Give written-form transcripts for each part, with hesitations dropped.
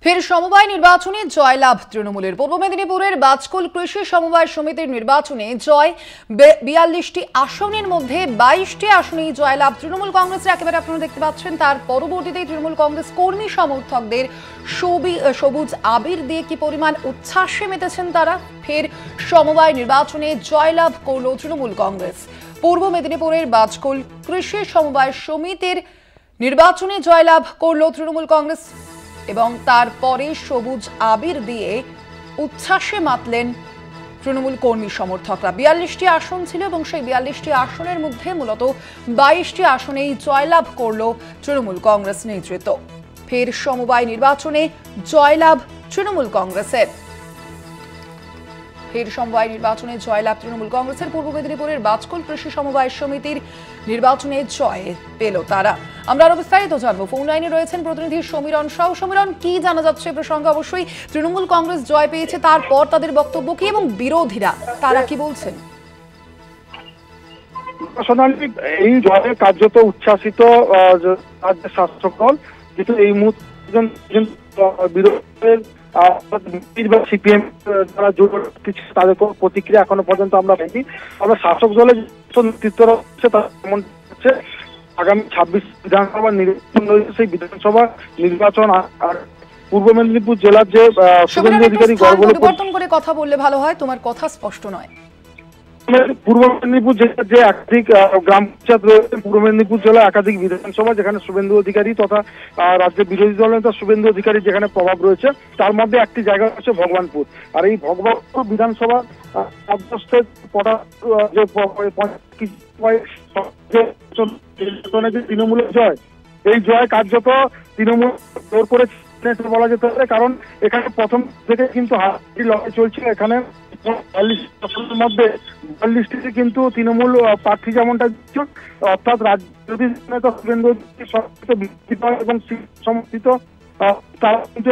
ফের সমবায় নির্বাচনে জয়লাভ তৃণমূলের। পূর্ব মেদিনীপুরের বাজকুল কৃষি সমবায় সমিতির নির্বাচনে জয় ৪২টি আসনের মধ্যে ২২টি আসনেই জয়লাভ তৃণমূল কংগ্রেসের। একেবারে আপনারা দেখতে পাচ্ছেন তার পরবর্তীতেই তৃণমূল কংগ্রেস কর্মী সমর্থকদের সবুজ আবির দিয়ে কি পরিমাণ উচ্ছ্বাসে মেতেছেন তারা। ফের সমবায় নির্বাচনে জয়লাভ করল তৃণমূল কংগ্রেস। পূর্ব মেদিনীপুরের বাজকুল কৃষি সমবায় সমিতির নির্বাচনে জয়লাভ করল তৃণমূল কংগ্রেস এবং তারপরে সবুজ আবির দিয়ে উচ্ছ্বাসে মাতলেন তৃণমূল কর্মী সমর্থকরা। ৪২টি আসন ছিল এবং সেই ৪২টি আসনের মধ্যে মূলত ২২টি আসনেই জয়লাভ করল তৃণমূল কংগ্রেস নেতৃত্ব। ফের সমবায় নির্বাচনে জয়লাভ তৃণমূল কংগ্রেসের। ফের সমবায় নির্বাচনে জয়লাভ তৃণমূল কংগ্রেসের। পূর্ব মেদিনীপুরের বাজকুল কৃষি সমবায় সমিতির নির্বাচনে জয় পেল তারা। আমরা আরো বিস্তারিত জানবো। ফোন লাইনে রয়েছেন প্রতিনিধি সমীরণ সাউ। সমীরণ, কি জানা যাচ্ছে প্রসঙ্গে? অবশ্যই তৃণমূল কংগ্রেস জয় পেয়েছে, তারপর তাদের বক্তব্য কি এবং বিরোধীরা তারা কি বলছেন? এই জয়ে কার্যত উচ্ছ্বাসিত রাজ্যের শাসক দল, কিন্তু এই মুহূর্তে বিরোধীদের সিপিএম যারা জোট তাদের কোনো প্রতিক্রিয়া এখনো পর্যন্ত আমরা পাইনি। তবে শাসক দলের নেতৃত্ব রয়েছে তার এমন হচ্ছে আগামী ২৬ বিধানসভা নির্বাচন রয়েছে। সেই বিধানসভা নির্বাচন আর পূর্ব মেদিনীপুর জেলার যে শুভেন্দু অধিকারী পরিবর্তন করে কথা বললে ভালো হয়, তোমার কথা স্পষ্ট নয়। পূর্ব মেদিনীপুর জেলার যে একাধিক গ্রাম পঞ্চায়েত রয়েছে, পূর্ব মেদিনীপুর জেলা একাধিক বিধানসভা যেখানে শুভেন্দু অধিকারী তথা রাজ্যের বিরোধী দল নেতা শুভেন্দু অধিকারী যেখানে প্রভাব রয়েছে, তার মধ্যে একটি জায়গা হচ্ছে ভগবানপুর। আর এই ভগবানপুর বিধানসভা যে তৃণমূলের জয়, এই জয় কার্যত তৃণমূল জোর করে বলা যেতে পারে। কারণ এখানে প্রথম থেকে কিন্তু হাড্ডি লড়াই চলছিল। এখানে ৪২ মধ্যে ৪২টিতে কিন্তু তৃণমূল প্রার্থী যেমনটা অর্থাৎ রাজ্য নেতা শুভেন্দু এবং সমর্থিত তারা কিন্তু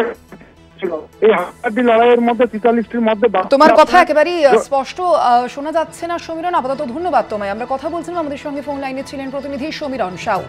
ছিল। এই হাড্ডি লড়াইয়ের মধ্যে ৪৩টির মধ্যে তোমার কথা একেবারেই স্পষ্ট শোনা যাচ্ছে না সমীরণ। আপাতত ধন্যবাদ তোমায়। আমরা কথা বলছিলাম, আমাদের সঙ্গে ফোন লাইনে ছিলেন প্রতিনিধি সমীরণ সাউ।